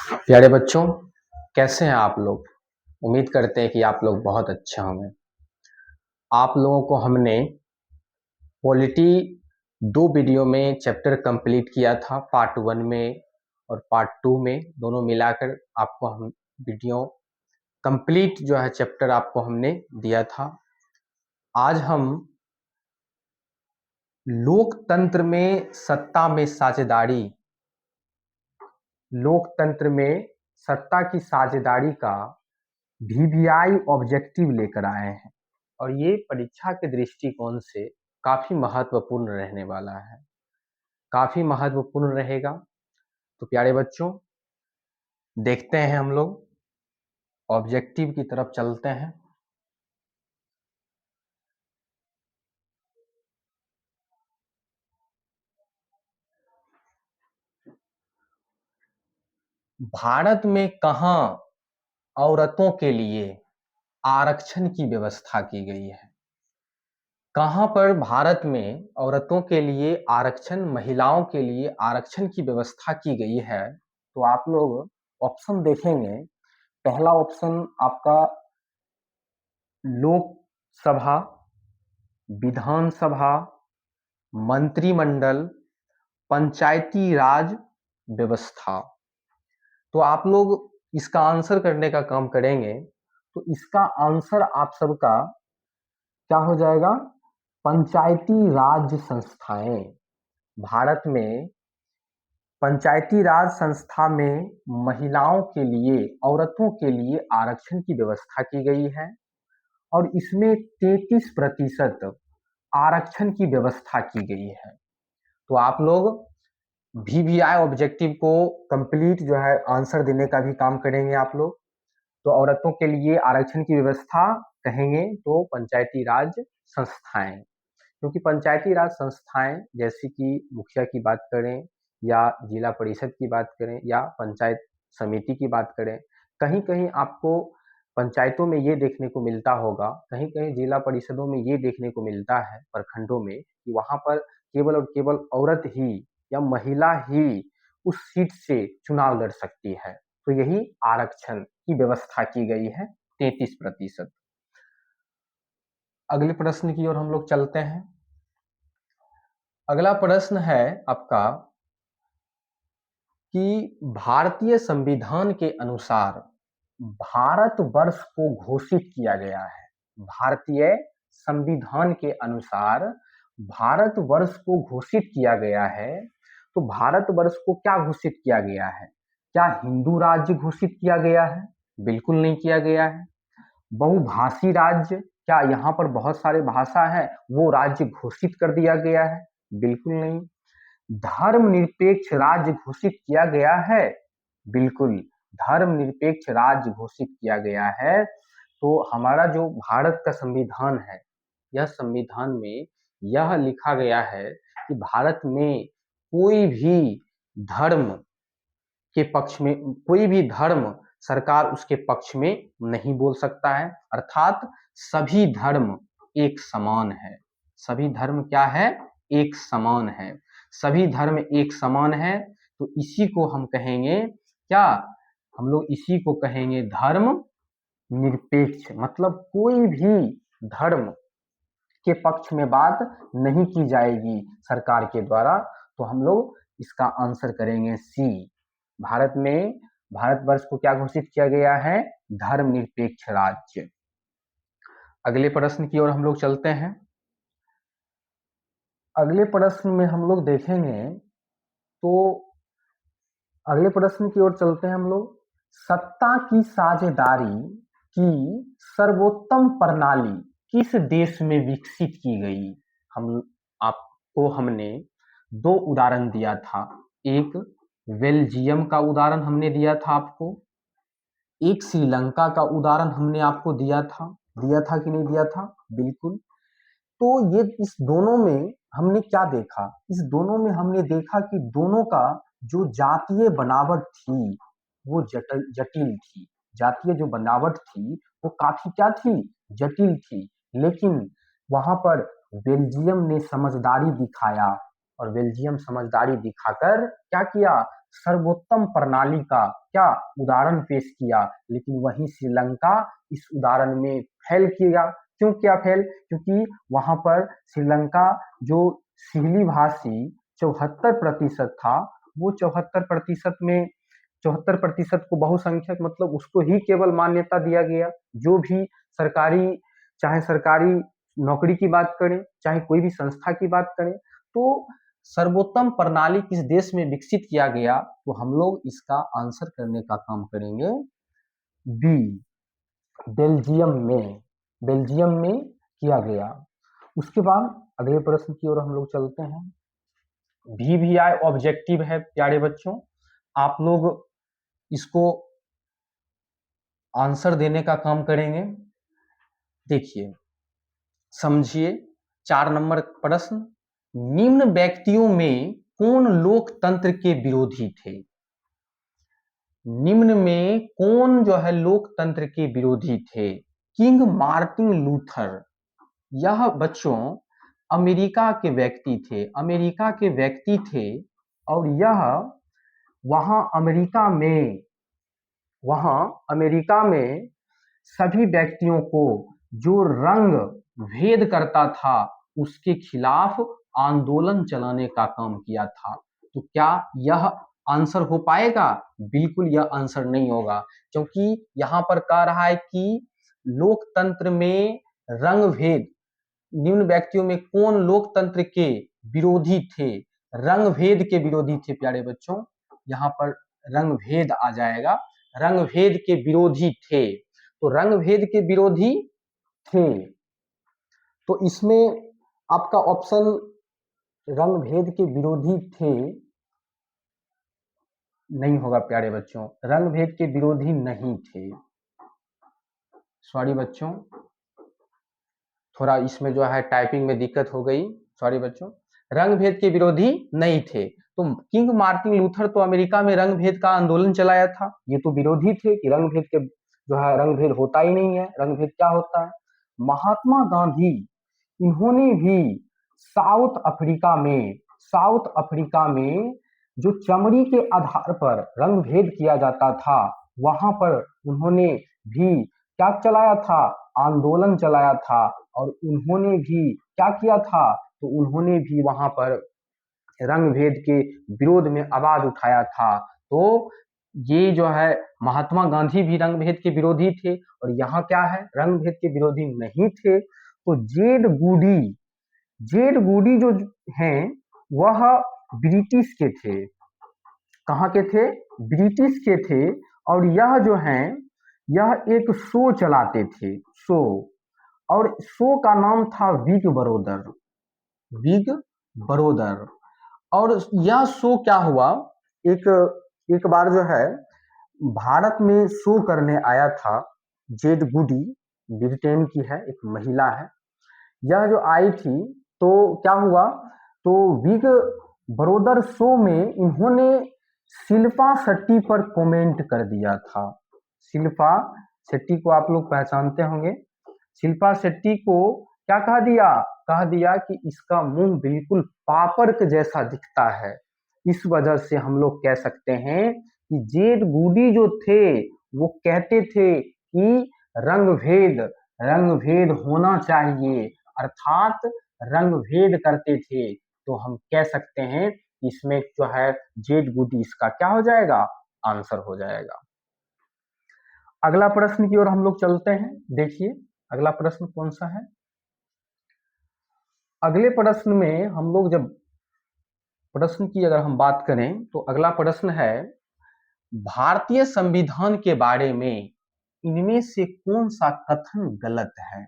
प्यारे बच्चों, कैसे हैं आप लोग। उम्मीद करते हैं कि आप लोग बहुत अच्छे होंगे। आप लोगों को हमने पॉलिटी 2 वीडियो में चैप्टर कंप्लीट किया था, पार्ट 1 में और पार्ट 2 में, दोनों मिलाकर आपको हम वीडियो कंप्लीट जो है चैप्टर आपको हमने दिया था। आज हम लोकतंत्र में सत्ता में साझेदारी, लोकतंत्र में सत्ता की साझेदारी का वीवीआई ऑब्जेक्टिव लेकर आए हैं और ये परीक्षा के दृष्टिकोण से काफी महत्वपूर्ण रहने वाला है, काफी महत्वपूर्ण रहेगा। तो प्यारे बच्चों, देखते हैं हम लोग ऑब्जेक्टिव की तरफ चलते हैं। भारत में कहां औरतों के लिए आरक्षण की व्यवस्था की गई है? कहां पर भारत में औरतों के लिए आरक्षण, महिलाओं के लिए आरक्षण की व्यवस्था की गई है? तो आप लोग ऑप्शन देखेंगे। पहला ऑप्शन आपका लोकसभा, विधानसभा, मंत्रिमंडल, पंचायती राज व्यवस्था। तो आप लोग इसका आंसर करने का काम करेंगे तो इसका आंसर आप सबका क्या हो जाएगा? पंचायती राज संस्थाएं। भारत में पंचायती राज संस्था में महिलाओं के लिए, औरतों के लिए आरक्षण की व्यवस्था की गई है और इसमें 33% आरक्षण की व्यवस्था की गई है। तो आप लोग वीवीआई ऑब्जेक्टिव को कंप्लीट जो है आंसर देने का भी काम करेंगे आप लोग। तो औरतों के लिए आरक्षण की व्यवस्था कहेंगे तो पंचायती राज संस्थाएं, क्योंकि पंचायती राज संस्थाएं जैसे कि मुखिया की बात करें या जिला परिषद की बात करें या पंचायत समिति की बात करें, कहीं कहीं आपको पंचायतों में ये देखने को मिलता होगा, कहीं कहीं जिला परिषदों में ये देखने को मिलता है, प्रखंडों में, कि वहां पर केवल और केवल औरत ही या महिला ही उस सीट से चुनाव लड़ सकती है। तो यही आरक्षण की व्यवस्था की गई है, 33%। अगले प्रश्न की ओर हम लोग चलते हैं। अगला प्रश्न है आपका कि भारतीय संविधान के अनुसार भारतवर्ष को घोषित किया गया है। भारतीय संविधान के अनुसार भारतवर्ष को घोषित किया गया है। तो भारतवर्ष को क्या घोषित किया गया है? क्या हिंदू राज्य घोषित किया गया है? बिल्कुल नहीं किया गया है। बहुभाषी राज्य, क्या यहाँ पर बहुत सारे भाषा है वो राज्य घोषित कर दिया गया है? बिल्कुल नहीं। धर्मनिरपेक्ष राज्य घोषित किया गया है? बिल्कुल, धर्मनिरपेक्ष राज्य घोषित किया गया है। तो हमारा जो भारत का संविधान है, यह संविधान में यह लिखा गया है कि भारत में कोई भी धर्म के पक्ष में, कोई भी धर्म सरकार उसके पक्ष में नहीं बोल सकता है, अर्थात सभी धर्म एक समान है। सभी धर्म क्या है? एक समान है। सभी धर्म एक समान है। तो इसी को हम कहेंगे क्या? हम लोग इसी को कहेंगे धर्म निरपेक्ष, मतलब कोई भी धर्म के पक्ष में बात नहीं की जाएगी सरकार के द्वारा। तो हम लोग इसका आंसर करेंगे सी। भारत में, भारतवर्ष को क्या घोषित किया गया है? धर्मनिरपेक्ष राज्य। अगले प्रश्न की ओर हम लोग चलते हैं। अगले प्रश्न में हम लोग देखेंगे तो अगले प्रश्न की ओर चलते हैं हम लोग। सत्ता की साझेदारी की सर्वोत्तम प्रणाली किस देश में विकसित की गई? हम आपको हमने 2 उदाहरण दिया था। एक बेल्जियम का उदाहरण हमने दिया था आपको, एक श्रीलंका का उदाहरण हमने आपको दिया था कि नहीं दिया था? बिल्कुल। तो ये इस दोनों में हमने क्या देखा? इस दोनों में हमने देखा कि दोनों का जो जातीय बनावट थी वो जटिल थी। जातीय जो बनावट थी वो काफी क्या थी? जटिल थी। लेकिन वहां पर बेल्जियम ने समझदारी दिखाया और बेल्जियम समझदारी दिखाकर क्या किया? सर्वोत्तम प्रणाली का क्या उदाहरण पेश किया, लेकिन वहीं श्रीलंका इस उदाहरण में फेल किया। क्यों किया फेल? क्योंकि वहां पर श्रीलंका जो सिहली भाषी 74% था, वो 74% में 74% को बहुसंख्यक मतलब उसको ही केवल मान्यता दिया गया। जो भी सरकारी, चाहे सरकारी नौकरी की बात करें, चाहे कोई भी संस्था की बात करें, तो सर्वोत्तम प्रणाली किस देश में विकसित किया गया, तो हम लोग इसका आंसर करने का काम करेंगे बी, बेल्जियम में। बेल्जियम में किया गया। उसके बाद अगले प्रश्न की ओर हम लोग चलते हैं। VVI ऑब्जेक्टिव है प्यारे बच्चों, आप लोग इसको आंसर देने का काम करेंगे। देखिए, समझिए 4 नंबर प्रश्न, निम्न व्यक्तियों में कौन लोकतंत्र के विरोधी थे? निम्न में कौन जो है लोकतंत्र के विरोधी थे? किंग मार्टिन लूथर, यह बच्चों अमेरिका के व्यक्ति थे, अमेरिका के व्यक्ति थे, और यह वहां अमेरिका में सभी व्यक्तियों को जो रंग भेद करता था उसके खिलाफ आंदोलन चलाने का काम किया था। तो क्या यह आंसर हो पाएगा? बिल्कुल यह आंसर नहीं होगा, क्योंकि यहाँ पर कह रहा है कि लोकतंत्र में रंग भेद, निम्न व्यक्तियों में कौन लोकतंत्र के विरोधी थे? रंग भेद के विरोधी थे प्यारे बच्चों, यहाँ पर रंग भेद आ जाएगा, रंग भेद के विरोधी थे। तो रंग भेद के विरोधी थे, तो इसमें आपका ऑप्शन रंग भेद के विरोधी थे नहीं होगा प्यारे बच्चों, रंग भेद के विरोधी नहीं थे। सॉरी बच्चों, थोड़ा इसमें जो है टाइपिंग में दिक्कत हो गई, सॉरी बच्चों, रंग भेद के विरोधी नहीं थे। तो किंग मार्टिन लूथर तो अमेरिका में रंग भेद का आंदोलन चलाया था, ये तो विरोधी थे कि रंग भेद के जो है रंग भेद होता ही नहीं है, रंग भेद क्या होता है। महात्मा गांधी, इन्होंने भी साउथ अफ्रीका में जो चमड़ी के आधार पर रंग भेद किया जाता था, वहां पर उन्होंने भी क्या चलाया था? आंदोलन चलाया था। और उन्होंने भी क्या किया था? तो उन्होंने भी वहां पर रंग भेद के विरोध में आवाज उठाया था। तो ये जो है महात्मा गांधी भी रंग भेद के विरोधी थे, और यहाँ क्या है, रंग भेद के विरोधी नहीं थे। तो जेड गूडी जो हैं वह ब्रिटिश के थे। कहाँ के थे? ब्रिटिश के थे। और यह जो हैं, यह एक शो चलाते थे, शो, और शो का नाम था बिग बरोदर। और यह शो क्या हुआ, एक बार जो है भारत में शो करने आया था जेड गूडी, ब्रिटेन की है, एक महिला है। यह जो आई थी तो क्या हुआ, तो बिग बरोदर शो में इन्होंने शिल्पा शेट्टी पर कमेंट कर दिया था। शिल्पा शेट्टी को आप लोग पहचानते होंगे। शिल्पा शेट्टी को क्या कह दिया कि इसका मुंह बिल्कुल पापड़ के जैसा दिखता है। इस वजह से हम लोग कह सकते हैं कि जेड गूडी जो थे वो कहते थे कि रंग भेद होना चाहिए, अर्थात रंग भेद करते थे। तो हम कह सकते हैं इसमें जो है जेड गूडी इसका क्या हो जाएगा? आंसर हो जाएगा। अगला प्रश्न की ओर हम लोग चलते हैं। देखिए अगला प्रश्न कौन सा है। अगले प्रश्न में हम लोग जब प्रश्न की अगर हम बात करें तो अगला प्रश्न है, भारतीय संविधान के बारे में इनमें से कौन सा कथन गलत है?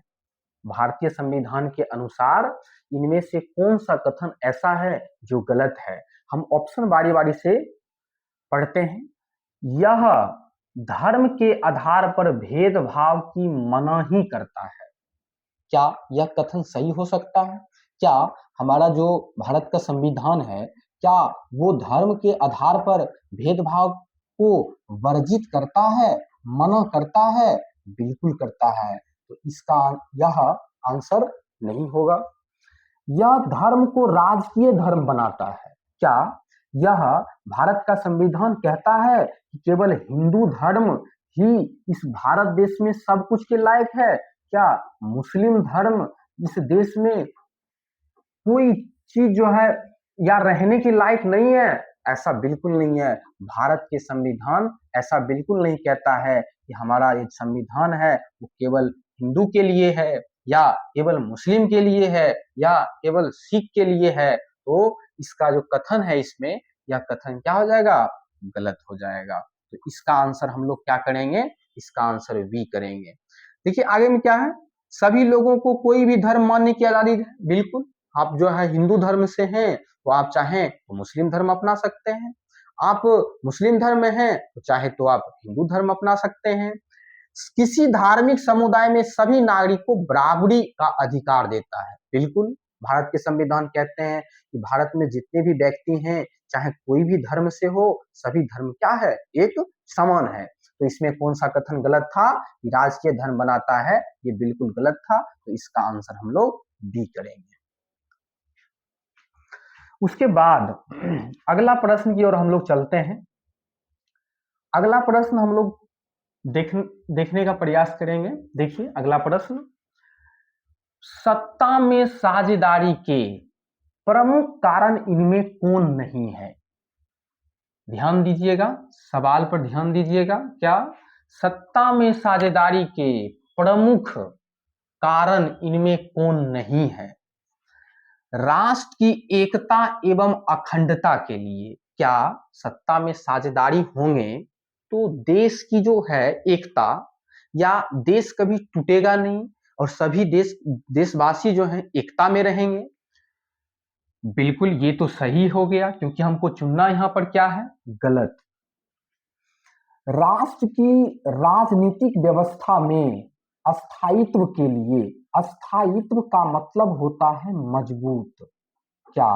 भारतीय संविधान के अनुसार इनमें से कौन सा कथन ऐसा है जो गलत है? हम ऑप्शन बारी बारी से पढ़ते हैं। यह धर्म के आधार पर भेदभाव की मनाही करता है। क्या यह कथन सही हो सकता है? क्या हमारा जो भारत का संविधान है, क्या वो धर्म के आधार पर भेदभाव को वर्जित करता है, मना करता है? बिल्कुल करता है। तो इसका यह आंसर नहीं होगा। यह धर्म को राजकीय धर्म बनाता है। क्या यह भारत का संविधान कहता है कि केवल हिंदू धर्म ही इस भारत देश में सब कुछ के लायक है। क्या मुस्लिम धर्म इस देश में कोई चीज जो है या रहने के लायक नहीं है? ऐसा बिल्कुल नहीं है। भारत के संविधान ऐसा बिल्कुल नहीं कहता है कि हमारा ये संविधान है वो केवल हिंदू के लिए है या केवल मुस्लिम के लिए है या केवल सिख के लिए है। तो इसका जो कथन है इसमें, यह कथन क्या हो जाएगा? गलत हो जाएगा। तो इसका आंसर हम लोग क्या करेंगे? इसका आंसर बी करेंगे। देखिए आगे में क्या है, सभी लोगों को कोई भी धर्म मानने की आजादी है। बिल्कुल, आप जो है हिंदू धर्म से हैं तो आप चाहें तो मुस्लिम धर्म अपना सकते हैं, आप मुस्लिम धर्म में हैं तो चाहे तो आप हिंदू धर्म अपना सकते हैं। किसी धार्मिक समुदाय में सभी नागरिक को बराबरी का अधिकार देता है। बिल्कुल, भारत के संविधान कहते हैं कि भारत में जितने भी व्यक्ति हैं चाहे कोई भी धर्म से हो, सभी धर्म क्या है? एक समान है। तो इसमें कौन सा कथन गलत था कि राजकीय धर्म बनाता है? ये बिल्कुल गलत था। तो इसका आंसर हम लोग बी करेंगे। उसके बाद अगला प्रश्न की ओर हम लोग चलते हैं। अगला प्रश्न हम लोग देखने का प्रयास करेंगे। देखिए अगला प्रश्न, सत्ता में साझेदारी के प्रमुख कारण इनमें कौन नहीं है? ध्यान दीजिएगा, सवाल पर ध्यान दीजिएगा। क्या सत्ता में साझेदारी के प्रमुख कारण इनमें कौन नहीं है? राष्ट्र की एकता एवं अखंडता के लिए क्या सत्ता में साझेदारी होंगे तो देश की जो है एकता या देश कभी टूटेगा नहीं और सभी देशवासी जो हैं एकता में रहेंगे? बिल्कुल ये तो सही हो गया, क्योंकि हमको चुनना यहाँ पर क्या है? गलत। राष्ट्र की राजनीतिक व्यवस्था में अस्थायित्व के लिए, अस्थायित्व का मतलब होता है मजबूत। क्या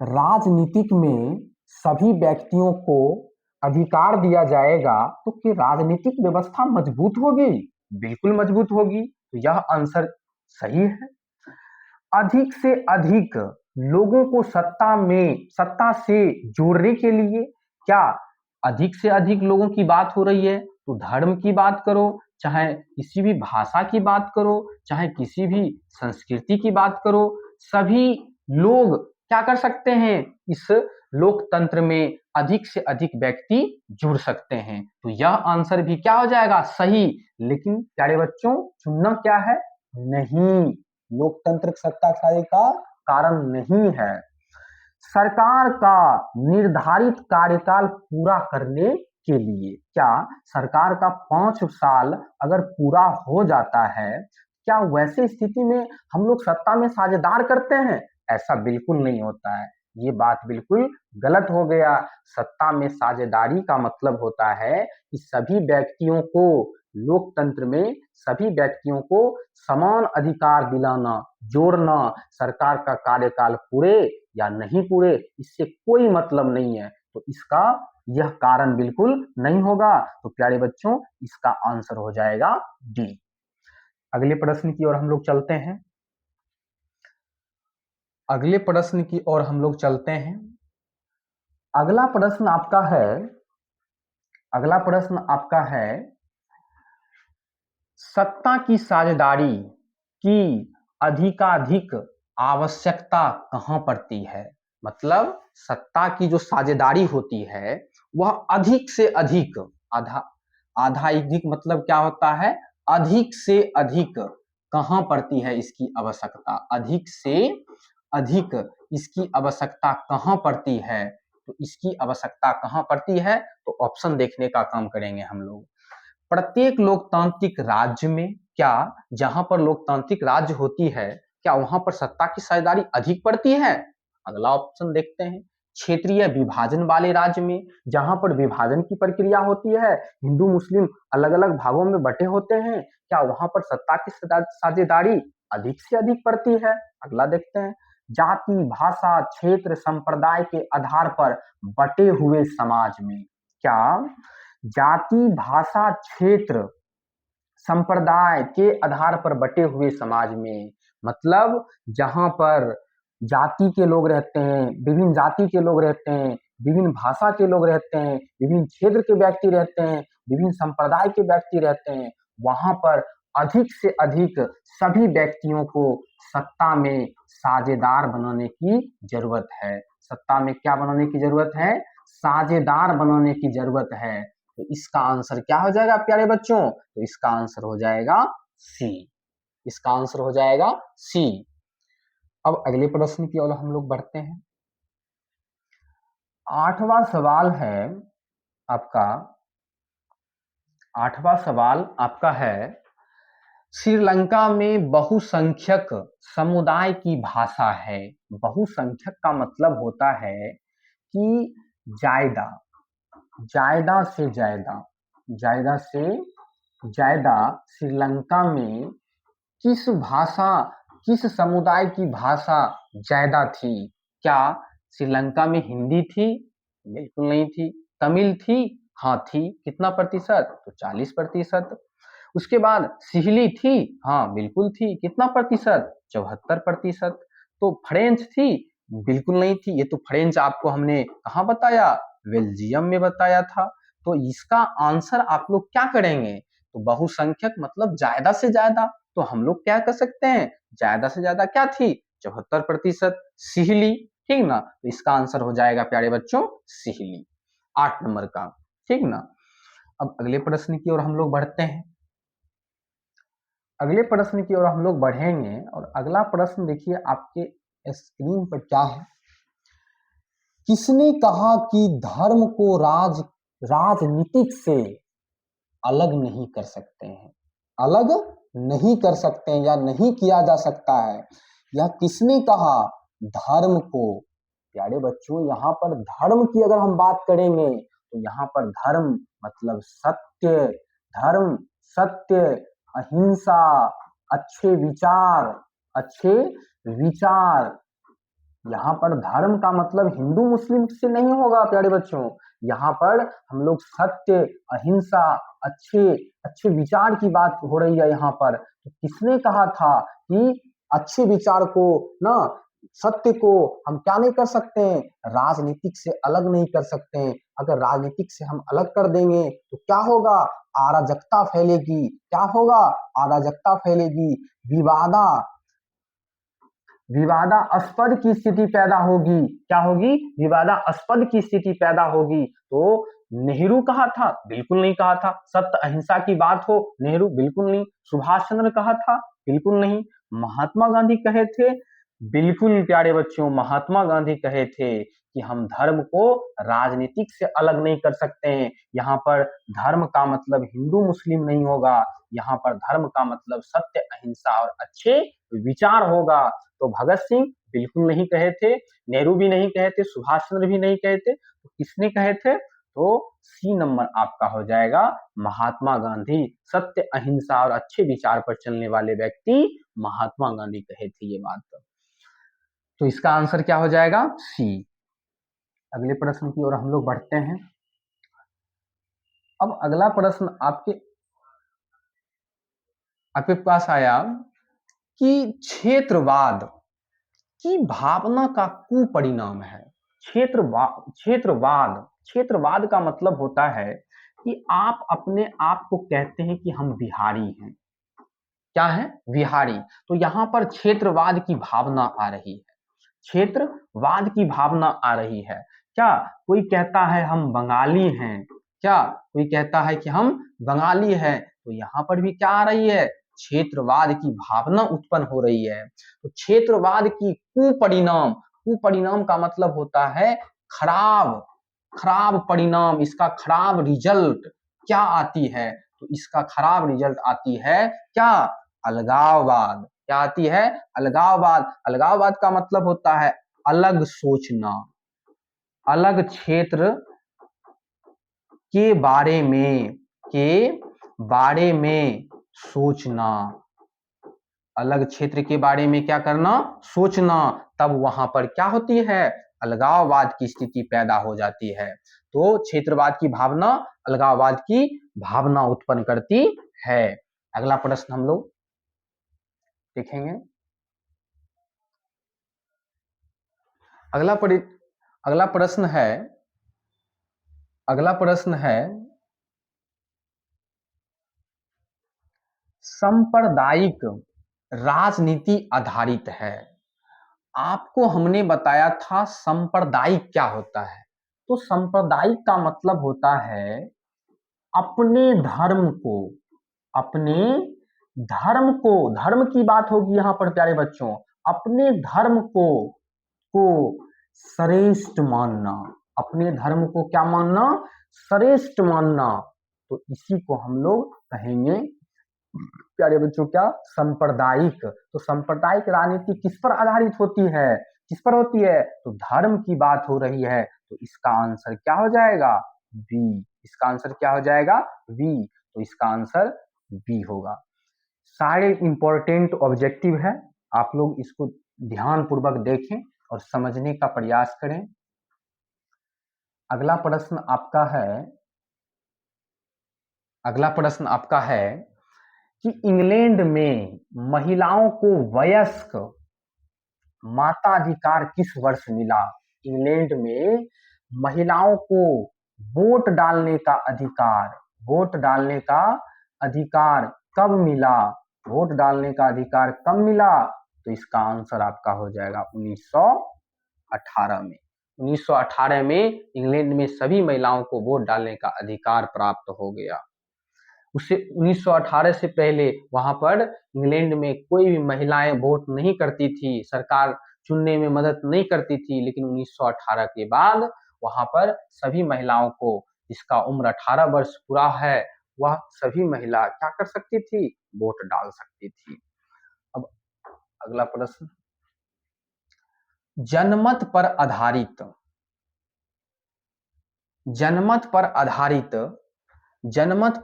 राजनीतिक में सभी व्यक्तियों को अधिकार दिया जाएगा तो कि राजनीतिक व्यवस्था मजबूत होगी? बिल्कुल मजबूत होगी। तो यह आंसर सही है। अधिक से अधिक लोगों को सत्ता से जोड़ने के लिए, क्या अधिक से अधिक लोगों की बात हो रही है तो धर्म की बात करो, चाहे किसी भी भाषा की बात करो, चाहे किसी भी संस्कृति की बात करो, सभी लोग क्या कर सकते हैं? इस लोकतंत्र में अधिक से अधिक व्यक्ति जुड़ सकते हैं। तो यह आंसर भी क्या हो जाएगा? सही। लेकिन प्यारे बच्चों, चुनना क्या है? नहीं, लोकतंत्र सत्ताधारी का कारण नहीं है। सरकार का निर्धारित कार्यकाल पूरा करने के लिए, क्या सरकार का 5 साल अगर पूरा हो जाता है, क्या वैसे स्थिति में हम लोग सत्ता में साझेदार करते हैं? ऐसा बिल्कुल नहीं होता है। ये बात बिल्कुल गलत हो गया। सत्ता में साझेदारी का मतलब होता है कि सभी व्यक्तियों को, लोकतंत्र में सभी व्यक्तियों को समान अधिकार दिलाना, जोड़ना। सरकार का कार्यकाल पूरे या नहीं पूरे इससे कोई मतलब नहीं है। तो इसका यह कारण बिल्कुल नहीं होगा। तो प्यारे बच्चों, इसका आंसर हो जाएगा डी। अगले प्रश्न की ओर हम लोग चलते हैं। अगले प्रश्न की ओर हम लोग चलते हैं। अगला प्रश्न आपका है, अगला प्रश्न आपका है, सत्ता की साझेदारी की अधिकाधिक आवश्यकता कहां पड़ती है? मतलब सत्ता की जो साझेदारी होती है वह अधिक से अधिक, अधिक मतलब क्या होता है? अधिक से अधिक कहां पड़ती है इसकी आवश्यकता? अधिक से अधिक इसकी आवश्यकता कहां पड़ती है? तो इसकी आवश्यकता कहां पड़ती है? तो ऑप्शन देखने का काम करेंगे हम लोग। प्रत्येक लोकतांत्रिक राज्य में, क्या जहां पर लोकतांत्रिक राज्य होती है क्या वहां पर सत्ता की साझेदारी अधिक पड़ती है? अगला ऑप्शन देखते हैं। क्षेत्रीय विभाजन वाले राज्य में, जहां पर विभाजन की प्रक्रिया होती है, हिंदू मुस्लिम अलग अलग भागों में बटे होते हैं, क्या वहां पर सत्ता की साझेदारी अधिक से अधिक पड़ती है? अगला देखते हैं। जाति भाषा क्षेत्र संप्रदाय के आधार पर बटे हुए समाज में, क्या जाति भाषा क्षेत्र संप्रदाय के आधार पर बटे हुए समाज में, मतलब जहां पर जाति के लोग रहते हैं, विभिन्न जाति के लोग रहते हैं, विभिन्न भाषा के लोग रहते हैं, विभिन्न क्षेत्र के व्यक्ति रहते हैं, विभिन्न संप्रदाय के व्यक्ति रहते हैं, वहां पर अधिक से अधिक सभी व्यक्तियों को सत्ता में साझेदार बनाने की जरूरत है। सत्ता में क्या बनाने की जरूरत है? साझेदार बनाने की जरूरत है। तो इसका आंसर क्या हो जाएगा प्यारे बच्चों? तो इसका आंसर हो जाएगा सी। इसका आंसर हो जाएगा सी। अब अगले प्रश्न की ओर हम लोग बढ़ते हैं। 8वां सवाल है आपका, 8वां सवाल आपका है, श्रीलंका में बहुसंख्यक समुदाय की भाषा है। बहुसंख्यक का मतलब होता है कि ज्यादा, ज्यादा से ज्यादा, ज्यादा से ज्यादा श्रीलंका में किस भाषा, किस समुदाय की भाषा ज्यादा थी? क्या श्रीलंका में हिंदी थी? बिल्कुल नहीं थी। तमिल थी? हाँ थी। कितना प्रतिशत? तो 40%। उसके बाद सिहली थी? हाँ बिल्कुल थी। कितना प्रतिशत? 74%। तो फ्रेंच थी? बिल्कुल नहीं थी। ये तो फ्रेंच आपको हमने कहाँ बताया? बेल्जियम में बताया था। तो इसका आंसर आप लोग क्या करेंगे? तो बहुसंख्यक मतलब ज्यादा से ज्यादा, तो हम लोग क्या कर सकते हैं? ज्यादा से ज्यादा क्या थी? 74%। सिहली, ठीक ना? तो इसका आंसर हो जाएगा प्यारे बच्चों सिहली, 8 नंबर का, ठीक ना? अब अगले प्रश्न की ओर हम लोग बढ़ते हैं। अगले प्रश्न की ओर हम लोग बढ़ेंगे और अगला प्रश्न देखिए आपके स्क्रीन पर क्या है। किसने कहा कि धर्म को राजनीतिक से अलग नहीं कर सकते हैं? अलग नहीं कर सकते हैं या नहीं किया जा सकता है। यह किसने कहा? धर्म को। प्यारे बच्चों यहाँ पर धर्म की अगर हम बात करेंगे तो यहाँ पर धर्म मतलब सत्य, धर्म सत्य, अहिंसा, अच्छे विचार, अच्छे विचार। यहाँ पर धर्म का मतलब हिंदू मुस्लिम से नहीं होगा प्यारे बच्चों। यहाँ पर हम लोग सत्य, अहिंसा, अच्छे अच्छे विचार की बात हो रही है यहाँ पर। तो किसने कहा था कि अच्छे विचार को ना, सत्य को हम क्या नहीं कर सकते हैं? राजनीतिक से अलग नहीं कर सकते हैं। अगर राजनीतिक से हम अलग कर देंगे तो क्या होगा? अराजकता फैलेगी। क्या होगा? अराजकता फैलेगी, विवादा विवादास्पद की स्थिति पैदा होगी। क्या होगी? विवादास्पद की स्थिति पैदा होगी। तो नेहरू कहा था? बिल्कुल नहीं कहा था। सत्य अहिंसा की बात हो, नेहरू बिल्कुल नहीं। सुभाष चंद्र कहा था? बिल्कुल नहीं। महात्मा गांधी कहे थे? बिल्कुल प्यारे बच्चों, महात्मा गांधी कहे थे कि हम धर्म को राजनीतिक से अलग नहीं कर सकते हैं। यहाँ पर धर्म का मतलब हिंदू मुस्लिम नहीं होगा। यहाँ पर धर्म का मतलब सत्य, अहिंसा और अच्छे विचार होगा। तो भगत सिंह बिल्कुल नहीं कहे थे, नेहरू भी नहीं कहे थे, सुभाष चंद्र भी नहीं कहे थे। तो किसने कहे थे? तो सी नंबर आपका हो जाएगा महात्मा गांधी। सत्य, अहिंसा और अच्छे विचार पर चलने वाले व्यक्ति महात्मा गांधी कहे थे ये बात। तो इसका आंसर क्या हो जाएगा? सी। अगले प्रश्न की ओर हम लोग बढ़ते हैं। अब अगला प्रश्न आपके आपके पास आया कि क्षेत्रवाद की भावना का कुपरिणाम है। क्षेत्रवाद, क्षेत्रवाद का मतलब होता है कि आप अपने आप को कहते हैं कि हम बिहारी हैं। क्या है? बिहारी। तो यहाँ पर क्षेत्रवाद की भावना आ रही है, क्षेत्रवाद की भावना आ रही है। क्या कोई कहता है हम बंगाली हैं? क्या कोई कहता है कि हम बंगाली हैं? तो यहाँ पर भी क्या आ रही है? क्षेत्रवाद की भावना उत्पन्न हो रही है। तो क्षेत्रवाद की कुपरिणाम, कुपरिणाम का मतलब होता है खराब, खराब परिणाम, इसका खराब रिजल्ट क्या आती है? तो इसका खराब रिजल्ट आती है क्या? अलगाववाद। क्या आती है? अलगाववाद। अलगाववाद का मतलब होता है अलग सोचना, अलग क्षेत्र के बारे में, के बारे में सोचना, अलग क्षेत्र के बारे में क्या करना? सोचना। तब वहां पर क्या होती है? अलगाववाद की स्थिति पैदा हो जाती है। तो क्षेत्रवाद की भावना अलगाववाद की भावना उत्पन्न करती है। अगला प्रश्न हम लोग देखेंगे। अगला परि अगला प्रश्न है अगला प्रश्न है सांप्रदायिक राजनीति आधारित है। आपको हमने बताया था सांप्रदायिक क्या होता है। तो सांप्रदायिक का मतलब होता है अपने धर्म को अपने धर्म की बात होगी यहाँ पर प्यारे बच्चों। अपने धर्म को श्रेष्ठ मानना, अपने धर्म को क्या मानना, श्रेष्ठ मानना। तो इसी को हम लोग कहेंगे प्यारे बच्चों क्या, सांप्रदायिक। तो सांप्रदायिक राजनीति किस पर आधारित होती है, किस पर होती है, तो धर्म की बात हो रही है। तो इसका आंसर क्या हो जाएगा, बी। इसका आंसर क्या हो जाएगा, बी। तो इसका आंसर बी होगा। सारे इंपॉर्टेंट ऑब्जेक्टिव है, आप लोग इसको ध्यान पूर्वक देखें और समझने का प्रयास करें। अगला प्रश्न आपका है कि इंग्लैंड में महिलाओं को वयस्क मताधिकार किस वर्ष मिला। इंग्लैंड में महिलाओं को वोट डालने का अधिकार कब मिला, वोट डालने का अधिकार कब मिला। तो इसका आंसर आपका हो जाएगा 1918 में। 1918 में इंग्लैंड में सभी महिलाओं को वोट डालने का अधिकार प्राप्त हो गया। उससे 1918 से पहले वहां पर इंग्लैंड में कोई भी महिलाएं वोट नहीं करती थी, सरकार चुनने में मदद नहीं करती थी। लेकिन 1918 के बाद वहां पर सभी महिलाओं को, जिसका उम्र 18 वर्ष पूरा है, वह सभी महिला क्या कर सकती थी, वोट डाल सकती थी। अब अगला प्रश्न, जनमत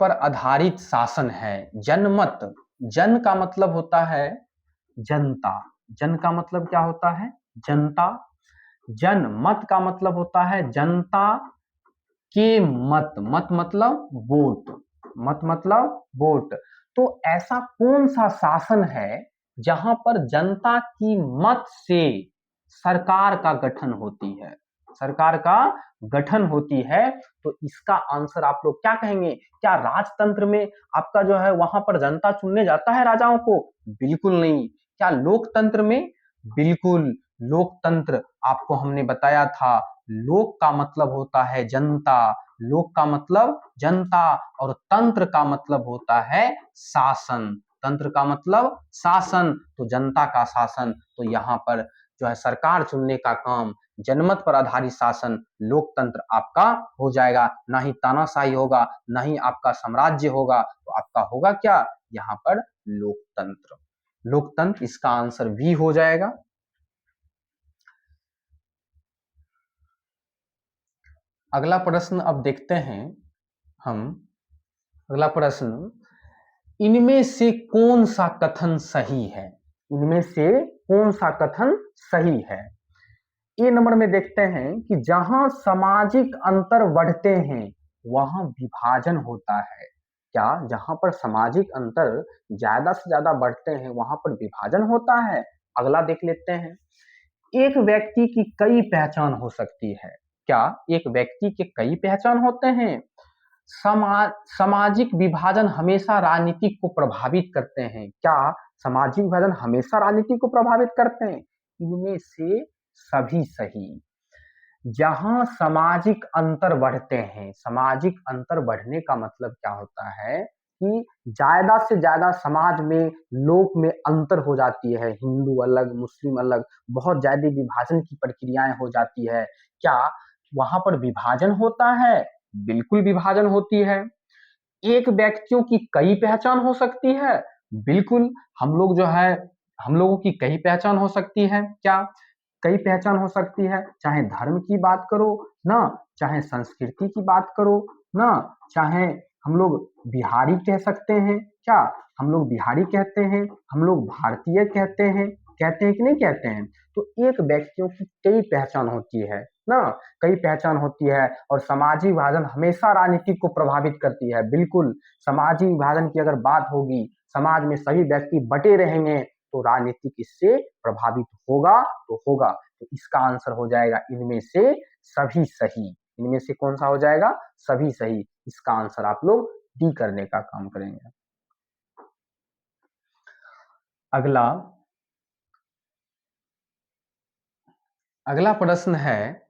पर आधारित शासन है। जनमत, जन का मतलब होता है जनता, जन का मतलब क्या होता है, जनता। जनमत का मतलब होता है जनता के मत, मत मतलब वोट। तो ऐसा कौन सा शासन है जहां पर जनता की मत से सरकार का गठन होती है। तो इसका आंसर आप लोग क्या कहेंगे, क्या राजतंत्र में आपका जो है वहां पर जनता चुनने जाता है राजाओं को, बिल्कुल नहीं। क्या लोकतंत्र में, बिल्कुल। लोकतंत्र आपको हमने बताया था, लोक का मतलब होता है जनता, लोक का मतलब जनता, और तंत्र का मतलब होता है शासन, तंत्र का मतलब शासन। तो जनता का शासन, तो यहाँ पर जो है सरकार चुनने का काम, जनमत पर आधारित शासन, लोकतंत्र आपका हो जाएगा। ना ही तानाशाही होगा, ना ही आपका साम्राज्य होगा, तो आपका होगा क्या, यहाँ पर लोकतंत्र। लोकतंत्र इसका आंसर भी हो जाएगा। अगला प्रश्न अब देखते हैं हम। अगला प्रश्न, इनमें से कौन सा कथन सही है, इनमें से कौन सा कथन सही है। ए नंबर में देखते हैं कि जहां सामाजिक अंतर बढ़ते हैं वहां विभाजन होता है। क्या जहां पर सामाजिक अंतर ज्यादा से ज्यादा बढ़ते हैं वहां पर विभाजन होता है। अगला देख लेते हैं, एक व्यक्ति की कई पहचान हो सकती है। क्या एक व्यक्ति के कई पहचान होते हैं। सामाजिक विभाजन हमेशा राजनीति को प्रभावित करते हैं। क्या सामाजिक विभाजन हमेशा राजनीति को प्रभावित करते हैं। इनमें से सभी सही। जहां सामाजिक अंतर बढ़ते हैं, सामाजिक अंतर बढ़ने का मतलब क्या होता है कि ज्यादा से ज्यादा समाज में लोक में अंतर हो जाती है, हिंदू अलग मुस्लिम अलग, बहुत ज्यादा विभाजन की प्रक्रियाएं हो जाती है। क्या वहां पर विभाजन होता है, बिल्कुल विभाजन होती है। एक व्यक्तियों की कई पहचान हो सकती है, बिल्कुल। हम लोगों की कई पहचान हो सकती है। क्या कई पहचान हो सकती है, चाहे धर्म की बात करो ना, चाहे संस्कृति की बात करो ना, चाहे हम लोग बिहारी कह सकते हैं। क्या हम लोग बिहारी कहते हैं, हम लोग भारतीय कहते हैं कि नहीं कहते हैं। तो एक व्यक्तियों की कई पहचान होती है ना, कई पहचान होती है। और सामाजिक विभाजन हमेशा राजनीति को प्रभावित करती है, बिल्कुल। सामाजिक विभाजन की अगर बात होगी, समाज में सभी व्यक्ति बटे रहेंगे तो राजनीतिक इससे प्रभावित होगा तो होगा। तो इसका आंसर हो जाएगा इनमें से सभी सही। इनमें से कौन सा हो जाएगा? सभी सही। इसका आंसर आप लोग डी करने का काम करेंगे। अगला प्रश्न है,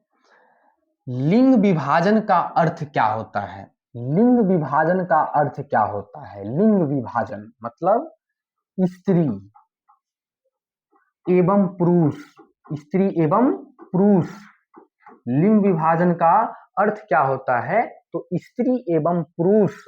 लिंग विभाजन का अर्थ क्या होता है? लिंग विभाजन का अर्थ क्या होता है? लिंग विभाजन मतलब स्त्री एवं पुरुष, स्त्री एवं पुरुष। लिंग विभाजन का अर्थ क्या होता है? तो स्त्री एवं पुरुष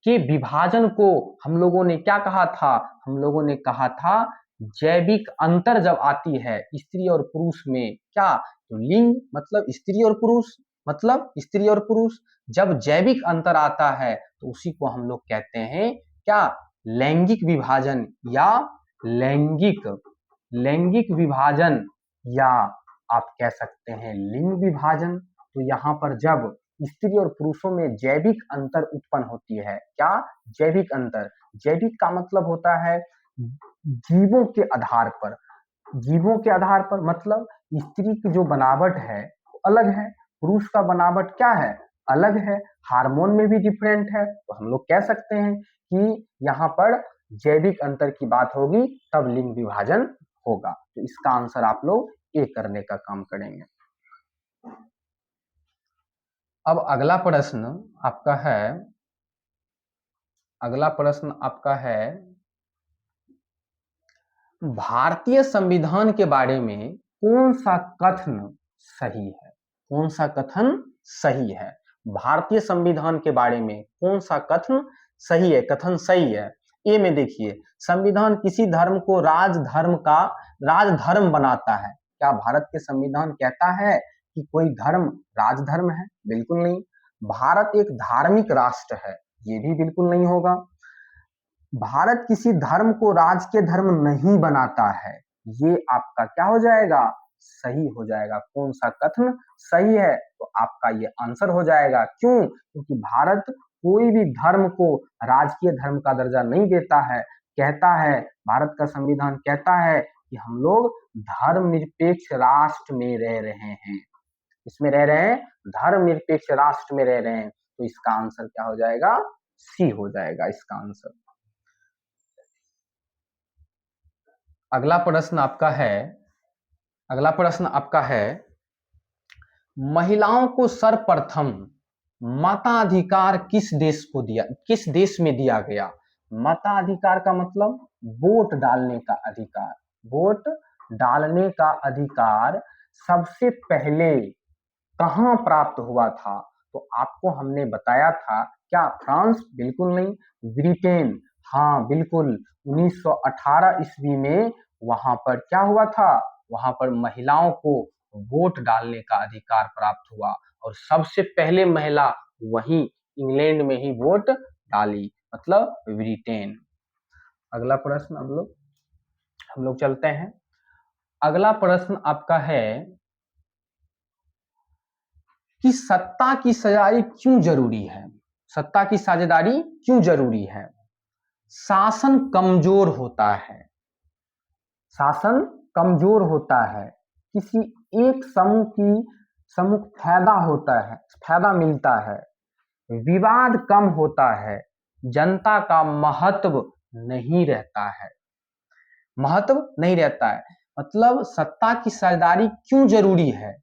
के विभाजन को हम लोगों ने क्या कहा था? हम लोगों ने कहा था जैविक अंतर जब आती है स्त्री और पुरुष में, क्या? तो लिंग मतलब स्त्री और पुरुष, मतलब स्त्री और पुरुष जब जैविक अंतर आता है तो उसी को हम लोग कहते हैं क्या? लैंगिक विभाजन या लैंगिक विभाजन, या आप कह सकते हैं लिंग विभाजन। तो यहाँ पर जब स्त्री और पुरुषों में जैविक अंतर उत्पन्न होती है, क्या? जैविक अंतर। जैविक का मतलब होता है जीवों के आधार पर, जीवों के आधार पर मतलब स्त्री की जो बनावट है वो अलग है, पुरुष का बनावट क्या है? अलग है, हार्मोन में भी डिफरेंट है। तो हम लोग कह सकते हैं कि यहाँ पर जैविक अंतर की बात होगी तब लिंग विभाजन होगा। तो इसका आंसर आप लोग ए करने का काम करेंगे। अब अगला प्रश्न आपका है भारतीय संविधान के बारे में कौन सा कथन सही है? कौन सा कथन सही है? भारतीय संविधान के बारे में कौन सा कथन सही है, कथन सही है? ए में देखिए, संविधान किसी धर्म को राजधर्म बनाता है। क्या भारत के संविधान कहता है कि कोई धर्म राजधर्म है? बिल्कुल नहीं। भारत एक धार्मिक राष्ट्र है, ये भी बिल्कुल नहीं होगा। भारत किसी धर्म को राजकीय धर्म नहीं बनाता है, ये आपका क्या हो जाएगा? सही हो जाएगा। कौन सा कथन सही है? तो आपका ये आंसर हो जाएगा। क्यों? क्योंकि भारत कोई भी धर्म को राजकीय धर्म का दर्जा नहीं देता है। कहता है, भारत का संविधान कहता है कि हम लोग धर्मनिरपेक्ष राष्ट्र में रह रहे हैं। इसमें रह रहे हैं, धर्मनिरपेक्ष राष्ट्र में रह रहे हैं। तो इसका आंसर क्या हो जाएगा? सी हो जाएगा इसका आंसर। अगला प्रश्न आपका है महिलाओं को सर्वप्रथम मताधिकार किस देश में दिया गया? मताधिकार का मतलब वोट डालने का अधिकार। वोट डालने का अधिकार सबसे पहले कहां प्राप्त हुआ था? तो आपको हमने बताया था, क्या फ्रांस? बिल्कुल नहीं। ब्रिटेन? हाँ बिल्कुल, 1918 ईस्वी में वहां पर क्या हुआ था? वहां पर महिलाओं को वोट डालने का अधिकार प्राप्त हुआ और सबसे पहले महिला वही इंग्लैंड में ही वोट डाली, मतलब ब्रिटेन। अगला प्रश्न हम लोग चलते हैं। अगला प्रश्न आपका है कि सत्ता की साझेदारी क्यों जरूरी है? सत्ता की साझेदारी क्यों जरूरी है? शासन कमजोर होता है, शासन कमजोर होता है, किसी एक समूह फायदा मिलता है, विवाद कम होता है, जनता का महत्व नहीं रहता है। मतलब सत्ता की साझेदारी क्यों जरूरी है?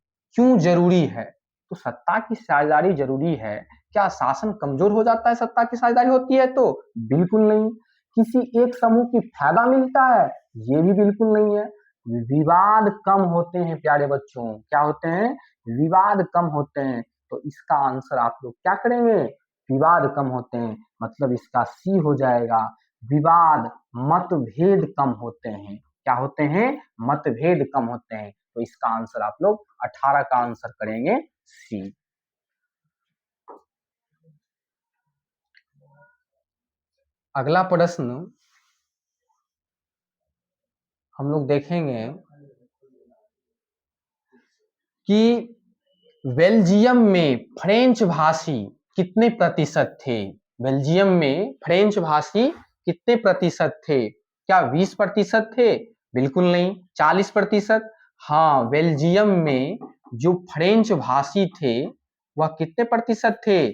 तो सत्ता की साझेदारी जरूरी है। क्या शासन कमजोर हो जाता है सत्ता की साझेदारी होती है? तो बिल्कुल नहीं। किसी एक समूह की फायदा मिलता है? ये भी बिल्कुल नहीं है। विवाद कम होते हैं प्यारे बच्चों, क्या होते हैं? विवाद कम होते हैं। तो इसका आंसर आप लोग क्या करेंगे? विवाद कम होते हैं, मतलब इसका सी हो जाएगा। विवाद मतभेद कम होते हैं। क्या होते हैं? मतभेद कम होते हैं। तो इसका आंसर आप लोग 18 का आंसर करेंगे सी। अगला प्रश्न हम लोग देखेंगे कि बेल्जियम में फ्रेंच भाषी कितने प्रतिशत थे? बेल्जियम में फ्रेंच भाषी कितने प्रतिशत थे? क्या 20% थे? बिल्कुल नहीं। 40%? हाँ, बेल्जियम में जो फ्रेंच भाषी थे वह कितने प्रतिशत थे?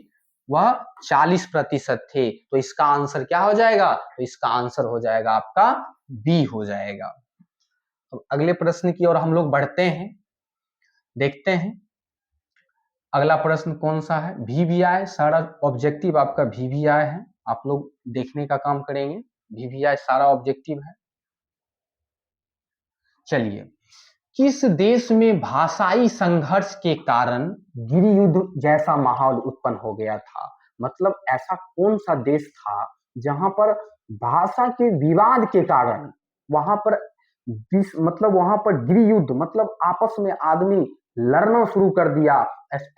वह 40% थे। तो इसका आंसर क्या हो जाएगा? तो इसका आंसर हो जाएगा आपका बी हो जाएगा। अब अगले प्रश्न की ओर हम लोग बढ़ते हैं, देखते हैं अगला प्रश्न कौन सा है। वीवीआई, सारा ऑब्जेक्टिव आपका वीवीआई है, आप लोग देखने का काम करेंगे। वीवीआई सारा ऑब्जेक्टिव है। चलिए, किस देश में भाषाई संघर्ष के कारण गृहयुद्ध जैसा माहौल उत्पन्न हो गया था? मतलब ऐसा कौन सा देश था जहां पर भाषा के विवाद के कारण वहां पर मतलब वहां पर गृहयुद्ध, मतलब आपस में आदमी लड़ना शुरू कर दिया।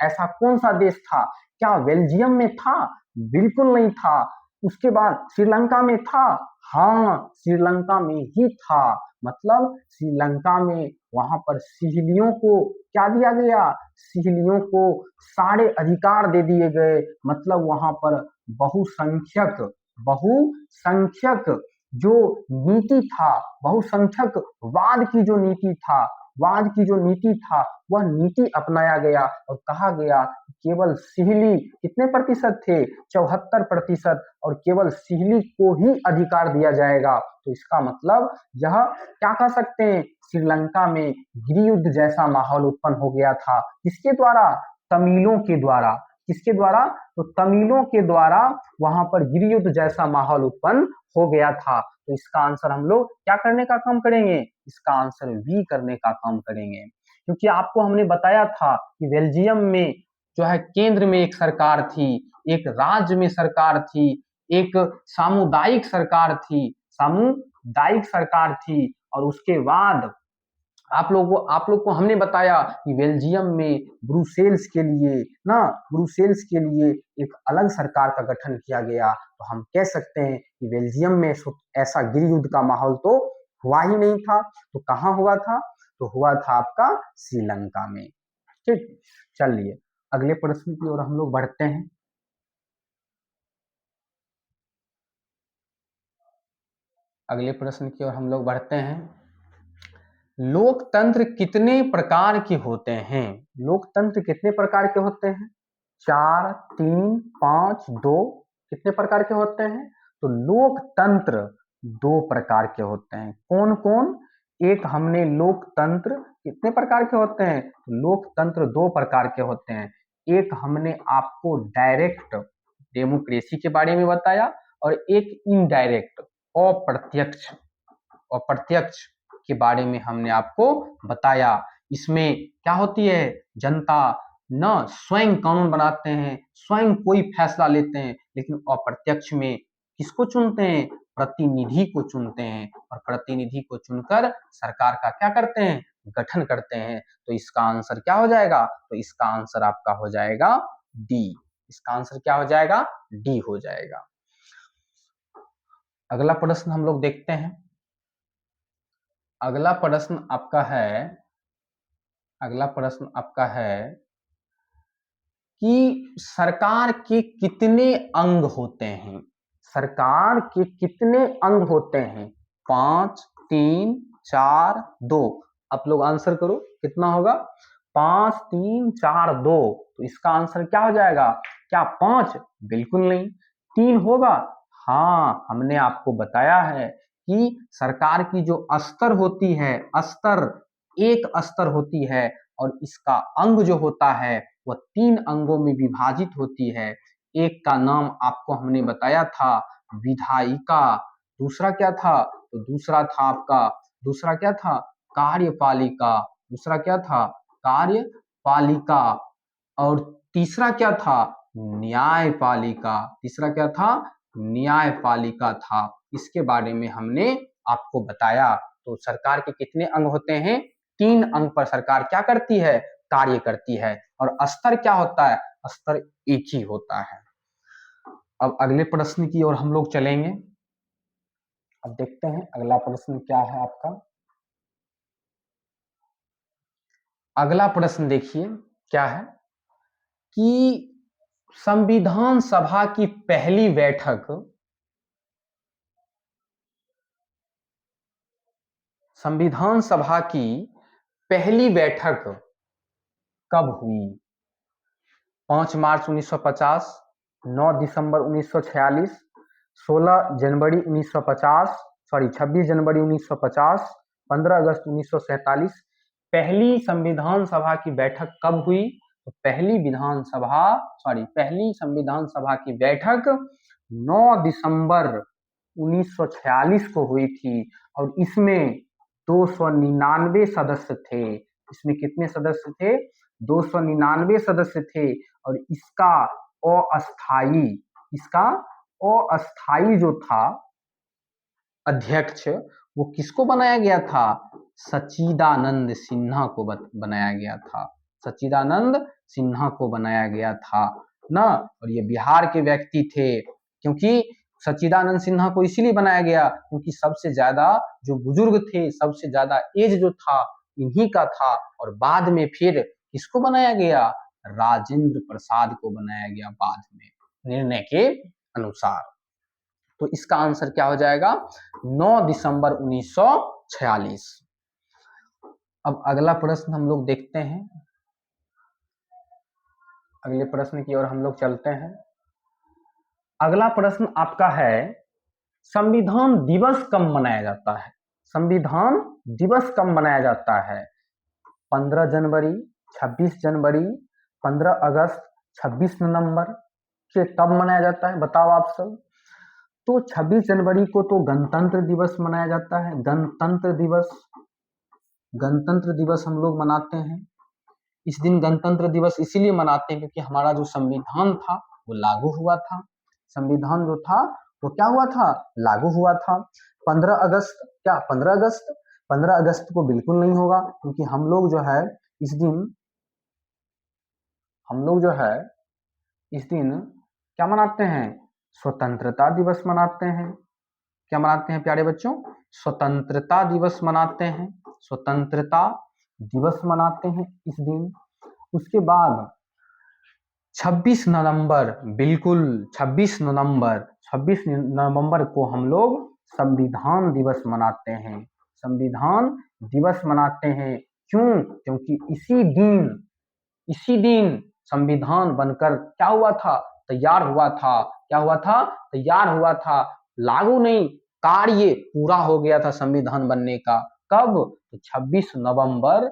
ऐसा कौन सा देश था? क्या बेल्जियम में था? बिल्कुल नहीं था। उसके बाद श्रीलंका में था? हाँ, श्रीलंका में ही था। मतलब श्रीलंका में वहां पर सिविलियों को क्या दिया गया? सिविलियों को सारे अधिकार दे दिए गए। मतलब वहां पर बहुसंख्यक बहुसंख्यक जो नीति था, बहुसंख्यक वाद की जो नीति था, वाद की जो नीति था, वह नीति अपनाया गया और कहा गया केवल सिविली कितने प्रतिशत थे? 74%। और केवल सिविली को ही अधिकार दिया जाएगा। तो इसका मतलब यह क्या कह सकते हैं? श्रीलंका में गृहयुद्ध जैसा माहौल उत्पन्न हो गया था। किसके द्वारा? तमिलों के द्वारा। किसके द्वारा? तो तमिलों के द्वारा वहां पर गृहयुद्ध जैसा माहौल उत्पन्न हो गया था। तो इसका आंसर हम लोग क्या करने का काम करेंगे? इसका आंसर बी करने का काम करेंगे। क्योंकि आपको हमने बताया था कि बेल्जियम में जो है केंद्र में एक सरकार थी, एक राज्य में सरकार थी, एक सामुदायिक सरकार थी, सामुदायिक सरकार थी। और उसके बाद आप लोग को हमने बताया कि बेल्जियम में ब्रुसेल्स के लिए ना ब्रुसेल्स के लिए एक अलग सरकार का गठन किया गया। तो हम कह सकते हैं कि बेल्जियम में ऐसा गृहयुद्ध का माहौल तो हुआ ही नहीं था। तो कहाँ हुआ था? तो हुआ था आपका श्रीलंका में। ठीक, चलिए अगले प्रश्न की ओर हम लोग बढ़ते हैं। अगले प्रश्न की ओर हम लोग बढ़ते हैं। लोकतंत्र कितने प्रकार के होते हैं? लोकतंत्र कितने प्रकार के होते हैं? 4, 3, 5, 2, कितने प्रकार के होते हैं? तो लोकतंत्र 2 प्रकार के होते हैं। कौन कौन? एक हमने लोकतंत्र कितने प्रकार के होते हैं? तो लोकतंत्र 2 प्रकार के होते हैं। एक हमने आपको डायरेक्ट डेमोक्रेसी के बारे में बताया और एक इनडायरेक्ट अप्रत्यक्ष अप्रत्यक्ष के बारे में हमने आपको बताया। इसमें क्या होती है? जनता न स्वयं कानून बनाते हैं, स्वयं कोई फैसला लेते हैं, लेकिन अप्रत्यक्ष में किसको चुनते हैं? प्रतिनिधि को चुनते हैं। और प्रतिनिधि को चुनकर सरकार का क्या करते हैं? गठन करते हैं। तो इसका आंसर क्या हो जाएगा? तो इसका आंसर आपका हो जाएगा डी। इसका आंसर क्या हो जाएगा? डी हो जाएगा। अगला प्रश्न हम लोग देखते हैं। अगला प्रश्न आपका है कि सरकार के कितने अंग होते हैं? सरकार के कितने अंग होते हैं? 5, 3, 4, 2। आप लोग आंसर करो, कितना होगा? 5, 3, 4, 2। तो इसका आंसर क्या हो जाएगा? क्या 5? बिल्कुल नहीं। 3 होगा? हाँ, हमने आपको बताया है कि सरकार की जो अस्तर होती है, अस्तर एक अस्तर होती है और इसका अंग जो होता है वह 3 अंगों में विभाजित होती है। एक का नाम आपको हमने बताया था विधायिका, दूसरा क्या था? तो दूसरा क्या था? कार्यपालिका, दूसरा क्या था? कार्यपालिका। और तीसरा क्या था? न्यायपालिका। तीसरा क्या था? न्यायपालिका था। इसके बारे में हमने आपको बताया। तो सरकार के कितने अंग होते हैं? 3 अंग पर सरकार क्या करती है? कार्य करती है। और स्तर क्या होता है? स्तर एक ही होता है। अब अगले प्रश्न की ओर हम लोग चलेंगे। अब देखते हैं अगला प्रश्न क्या है आपका। अगला प्रश्न देखिए क्या है कि संविधान सभा की पहली बैठक संविधान सभा की पहली बैठक कब हुई? 5 मार्च 1950, 9 दिसंबर 1946, 16 जनवरी 1950, 26 जनवरी 1950, 15 अगस्त 1947। पहली संविधान सभा की बैठक कब हुई? तो पहली संविधान सभा की बैठक 9 दिसंबर 1946 को हुई थी और इसमें 299 सदस्य थे। इसमें कितने सदस्य थे? 299 सदस्य थे और इसका अस्थाई जो था अध्यक्ष, वो किसको बनाया गया था? सच्चिदानंद सिन्हा को बनाया गया था। सच्चिदानंद सिन्हा को बनाया गया था ना। और ये बिहार के व्यक्ति थे, क्योंकि सच्चिदानंद सिन्हा को इसीलिए बनाया गया क्योंकि सबसे ज्यादा जो बुजुर्ग थे, सबसे ज्यादा एज जो था इन्हीं का था। और बाद में फिर किसको बनाया गया? राजेंद्र प्रसाद को बनाया गया बाद में, निर्णय के अनुसार। तो इसका आंसर क्या हो जाएगा? 9 दिसंबर 1946। अब अगला प्रश्न हम लोग देखते हैं। अगले प्रश्न की ओर हम लोग चलते हैं। अगला प्रश्न आपका है, संविधान दिवस कब मनाया जाता है? संविधान दिवस कब मनाया जाता है? 15 जनवरी, 26 जनवरी, 15 अगस्त, 26 नवंबर के कब मनाया जाता है? बताओ आप सब। तो 26 जनवरी को तो गणतंत्र दिवस मनाया जाता है। गणतंत्र दिवस हम लोग मनाते हैं। इस दिन गणतंत्र दिवस इसीलिए मनाते हैं क्योंकि हमारा जो संविधान था वो लागू हुआ था। संविधान जो था वो क्या हुआ था? लागू हुआ था। 15 अगस्त, क्या 15 अगस्त? 15 अगस्त को बिल्कुल नहीं होगा क्योंकि हम लोग जो है इस दिन क्या मनाते हैं? स्वतंत्रता दिवस मनाते हैं। क्या मनाते हैं प्यारे बच्चों? स्वतंत्रता दिवस मनाते हैं। स्वतंत्रता दिवस मनाते हैं इस दिन। उसके बाद 26 नवंबर, बिल्कुल 26 नवंबर को हम लोग संविधान दिवस मनाते हैं। संविधान दिवस मनाते हैं। क्यों? क्योंकि इसी दिन संविधान बनकर क्या हुआ था? तैयार हुआ था। क्या हुआ था? तैयार हुआ था। लागू नहीं, कार्य पूरा हो गया था संविधान बनने का। कब? तो 26 नवंबर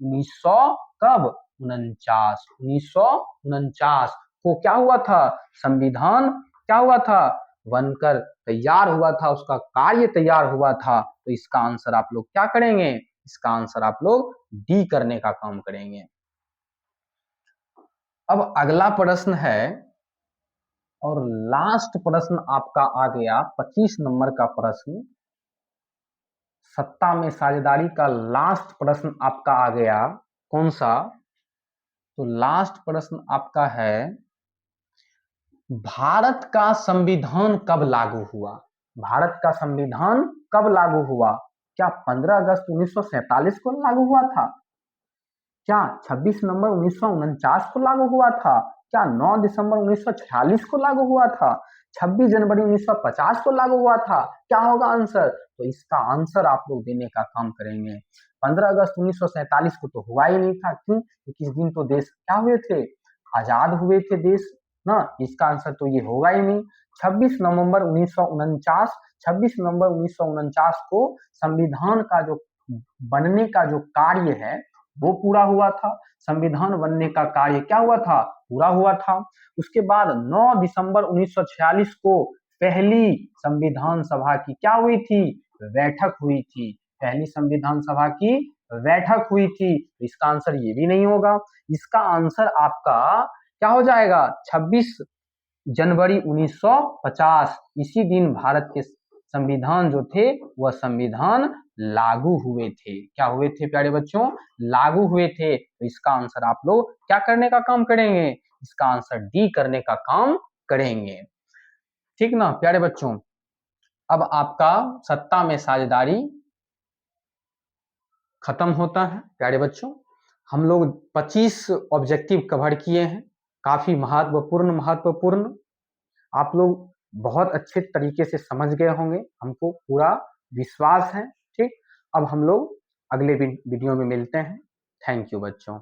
1900 कब? 1949 को क्या हुआ था? संविधान क्या हुआ था? बनकर तैयार हुआ था, उसका कार्य तैयार हुआ था। तो इसका आंसर आप लोग क्या करेंगे? इसका आंसर आप लोग डी करने का काम करेंगे। अब अगला प्रश्न है और लास्ट प्रश्न आपका आ गया 25 नंबर का प्रश्न। सत्ता में साझेदारी का लास्ट प्रश्न आपका आ गया। कौन सा? तो लास्ट प्रश्न आपका है, भारत का संविधान कब लागू हुआ? भारत का संविधान कब लागू हुआ? क्या 15 अगस्त 1947 को लागू हुआ था? क्या 26 नवंबर 1949 को लागू हुआ था? क्या 9 दिसंबर 1946 को लागू हुआ था? 26 जनवरी 1950 को लागू हुआ था? क्या होगा आंसर? तो इसका आंसर आप लोग देने का काम करेंगे। 15 अगस्त 1947 को तो हुआ ही नहीं था। क्यों? क्योंकि इस दिन तो देश क्या हुए थे? आजाद हुए थे देश ना। इसका आंसर तो ये होगा ही नहीं। 26 नवंबर 1949 को संविधान का जो बनने का जो कार्य है वो पूरा हुआ था। संविधान बनने का कार्य क्या हुआ था? पूरा हुआ था। उसके बाद 9 दिसंबर 1946 को पहली संविधान सभा की क्या हुई थी? बैठक हुई थी। पहली संविधान सभा की बैठक हुई थी। इसका आंसर ये भी नहीं होगा। इसका आंसर आपका क्या हो जाएगा? 26 जनवरी 1950। इसी दिन भारत के संविधान जो थे वह संविधान लागू हुए थे। क्या हुए थे प्यारे बच्चों? लागू हुए थे। तो इसका आंसर आप लोग क्या करने का काम करेंगे? इसका आंसर डी करने का काम करेंगे। ठीक ना प्यारे बच्चों? अब आपका सत्ता में साझेदारी खत्म होता है प्यारे बच्चों। हम लोग 25 ऑब्जेक्टिव कवर किए हैं, काफी महत्वपूर्ण। आप लोग बहुत अच्छे तरीके से समझ गए होंगे, हमको पूरा विश्वास है। ठीक, अब हम लोग अगले वीडियो में मिलते हैं। थैंक यू बच्चों।